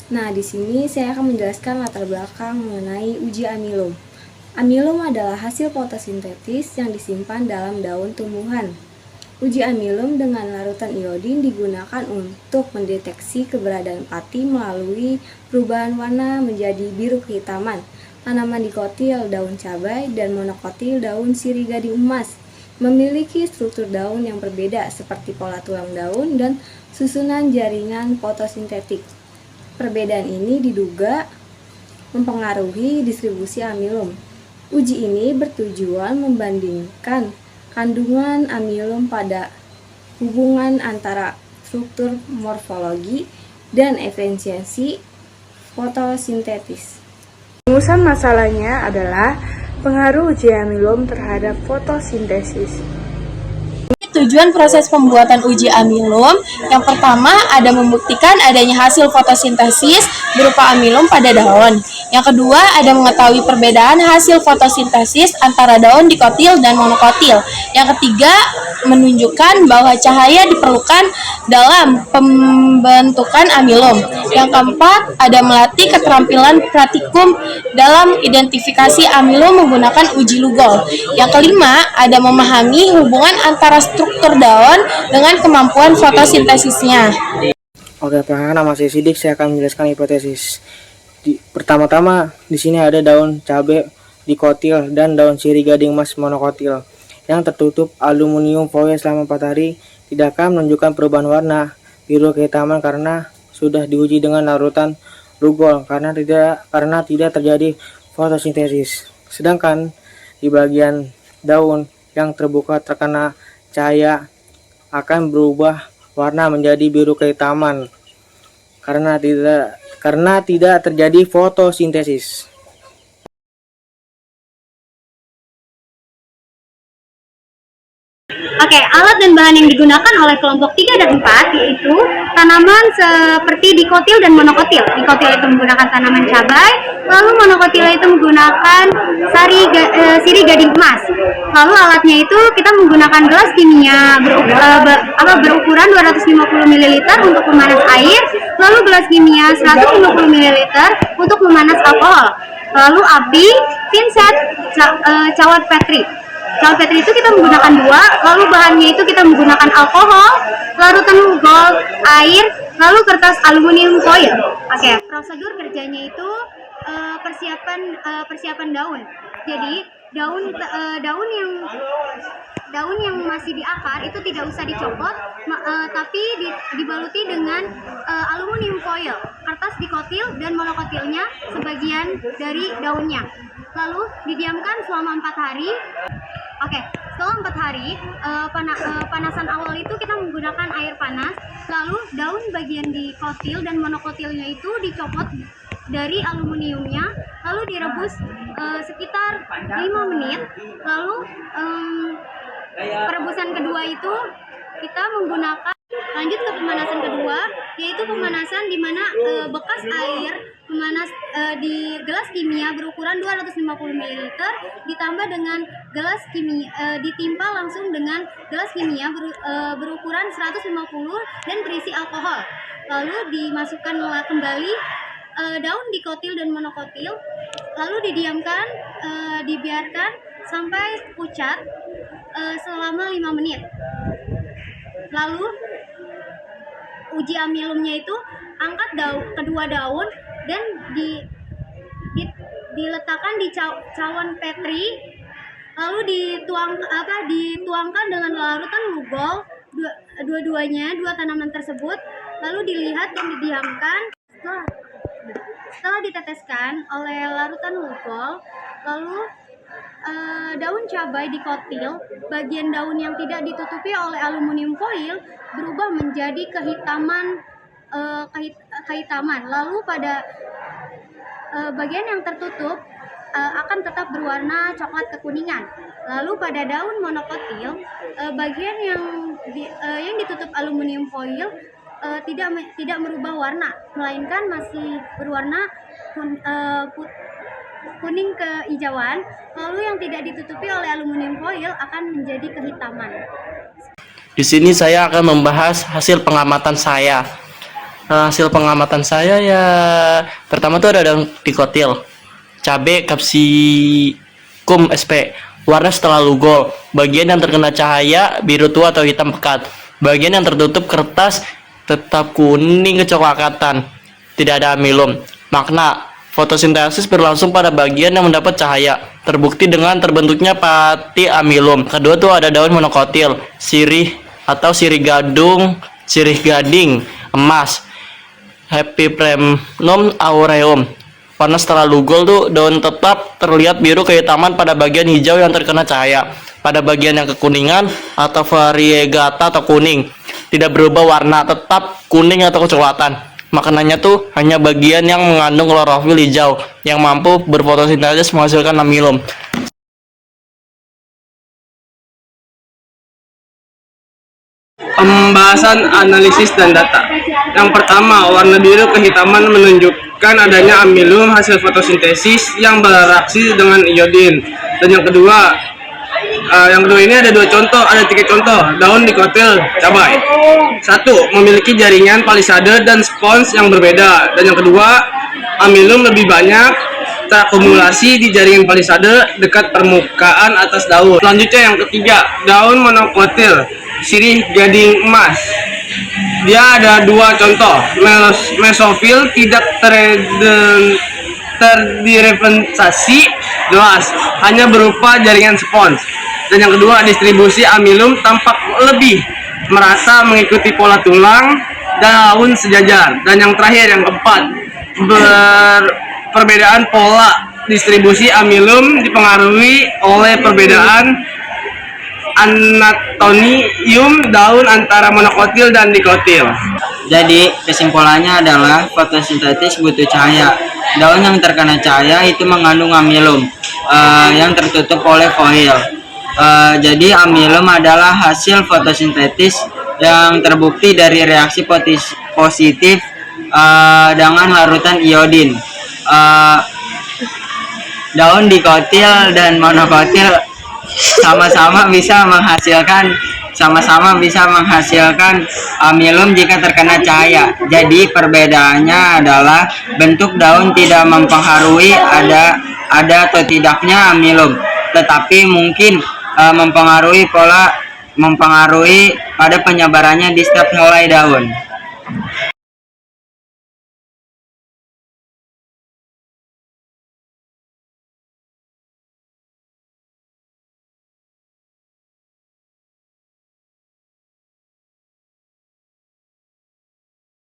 Nah, di sini saya akan menjelaskan latar belakang mengenai uji amilum. Amilum adalah hasil fotosintetis yang disimpan dalam daun tumbuhan. Uji amilum dengan larutan iodin digunakan untuk mendeteksi keberadaan pati melalui perubahan warna menjadi biru kehitaman. Tanaman dikotil daun cabai dan monokotil daun sirih gading emas memiliki struktur daun yang berbeda seperti pola tulang daun dan susunan jaringan fotosintetik. Perbedaan ini diduga mempengaruhi distribusi amilum. Uji ini bertujuan membandingkan kandungan amilum pada hubungan antara struktur morfologi dan efisiensi fotosintetis. Rumusan masalahnya adalah pengaruh uji amilum terhadap fotosintesis. Tujuan proses pembuatan uji amilum yang pertama ada membuktikan adanya hasil fotosintesis berupa amilum pada daun. Yang kedua ada mengetahui perbedaan hasil fotosintesis antara daun dikotil dan monokotil. Yang ketiga menunjukkan bahwa cahaya diperlukan dalam pembentukan amilum. Yang keempat ada melatih keterampilan praktikum dalam identifikasi amilum menggunakan uji Lugol. Yang kelima ada memahami hubungan antara struktur daun dengan kemampuan fotosintesisnya. Oke, perkenalkan nama saya Sidik, saya akan menjelaskan hipotesis. Pertama-tama di sini ada daun cabai dikotil dan daun sirih gading emas monokotil yang tertutup aluminium foil selama 4 hari tidak akan menunjukkan perubahan warna biru kehitaman karena sudah diuji dengan larutan Lugol karena tidak terjadi fotosintesis. Sedangkan di bagian daun yang terbuka terkena cahaya akan berubah warna menjadi biru kehitaman karena tidak terjadi fotosintesis. Oke, alat dan bahan yang digunakan oleh kelompok 3 dan 4 yaitu tanaman seperti dikotil dan monokotil. Dikotil itu menggunakan tanaman cabai, lalu monokotil itu menggunakan sirih gading emas. Lalu alatnya itu kita menggunakan gelas kimia berukuran 250 ml untuk memanas air, lalu gelas kimia 150 ml untuk memanas alkohol. Lalu api, pinset, cawat Petri. Cawat Petri itu kita menggunakan 2, lalu bahannya itu kita menggunakan alkohol, larutan Lugol, air, lalu kertas aluminium foil. Oke, prosedur kerjanya itu persiapan daun. Jadi daun yang masih di akar itu tidak usah dicopot, tapi dibaluti dengan aluminium foil, kertas dikotil dan monokotilnya sebagian dari daunnya. Lalu didiamkan selama 4 hari. Oke, setelah 4 hari, panasan awal itu kita menggunakan air panas. Lalu daun bagian dikotil dan monokotilnya itu dicopot dari aluminiumnya, lalu direbus sekitar 5 menit. Lalu perebusan kedua itu kita menggunakan lanjut ke pemanasan kedua, yaitu pemanasan di mana bekas air memanas di gelas kimia berukuran 250 ml ditambah dengan gelas kimia ditimpa langsung dengan gelas kimia berukuran 150 dan berisi alkohol. Lalu dimasukkan kembali daun dikotil dan monokotil, lalu didiamkan, dibiarkan sampai pucat selama 5 menit. Lalu uji amilumnya itu angkat kedua daun dan diletakkan di cawan Petri, lalu dituangkan dengan larutan Lugol dua tanaman tersebut, lalu dilihat dan didiamkan. Setelah diteteskan oleh larutan Lugol, lalu daun cabai dikotil, bagian daun yang tidak ditutupi oleh aluminium foil berubah menjadi kehitaman. Lalu pada bagian yang tertutup akan tetap berwarna coklat kekuningan. Lalu pada daun monokotil, bagian yang ditutup aluminium foil tidak merubah warna, melainkan masih berwarna kuning kehijauan. Lalu yang tidak ditutupi oleh aluminium foil akan menjadi kehitaman. Di sini saya akan membahas hasil pengamatan saya. Hasil pengamatan saya ya, pertama tuh ada daun dikotil, cabe capsicum SP, warna selalu gold, bagian yang terkena cahaya biru tua atau hitam pekat, bagian yang tertutup kertas tetap kuning kecoklatan, tidak ada amilum. Makna fotosintesis berlangsung pada bagian yang mendapat cahaya, terbukti dengan terbentuknya pati amilum. Kedua tuh ada daun monokotil, sirih atau sirih gading emas, Happypremnum aureum. Warna terlalu gold tuh daun tetap terlihat biru kehitaman pada bagian hijau yang terkena cahaya. Pada bagian yang kekuningan atau variegata atau kuning, tidak berubah warna, tetap kuning atau kecoklatan. Maknanya tuh hanya bagian yang mengandung klorofil hijau yang mampu berfotosintesis menghasilkan amilum. Pembahasan analisis dan data. Yang pertama, warna biru kehitaman menunjukkan adanya amilum hasil fotosintesis yang bereaksi dengan iodin. Dan yang kedua ini ada tiga contoh daun dikotil cabai. Satu, memiliki jaringan palisade dan spons yang berbeda. Dan yang kedua, amilum lebih banyak terakumulasi di jaringan palisade dekat permukaan atas daun. Selanjutnya yang ketiga, daun monokotil sirih gading emas. Dia ada dua contoh, mesofil tidak terdiferensiasi jelas, hanya berupa jaringan spons. Dan yang kedua, distribusi amilum tampak lebih merata mengikuti pola tulang daun sejajar. Dan yang terakhir, yang keempat, perbedaan pola distribusi amilum dipengaruhi oleh perbedaan anatomium daun antara monokotil dan dikotil. Jadi kesimpulannya adalah fotosintesis butuh cahaya. Daun yang terkena cahaya itu mengandung amilum yang tertutup oleh foil. Jadi amilum adalah hasil fotosintesis yang terbukti dari reaksi positif dengan larutan iodin. Daun dikotil dan monokotil sama-sama bisa menghasilkan amilum jika terkena cahaya. Jadi perbedaannya adalah bentuk daun tidak mempengaruhi ada atau tidaknya amilum, tetapi mungkin mempengaruhi pada penyebarannya di setiap helai daun.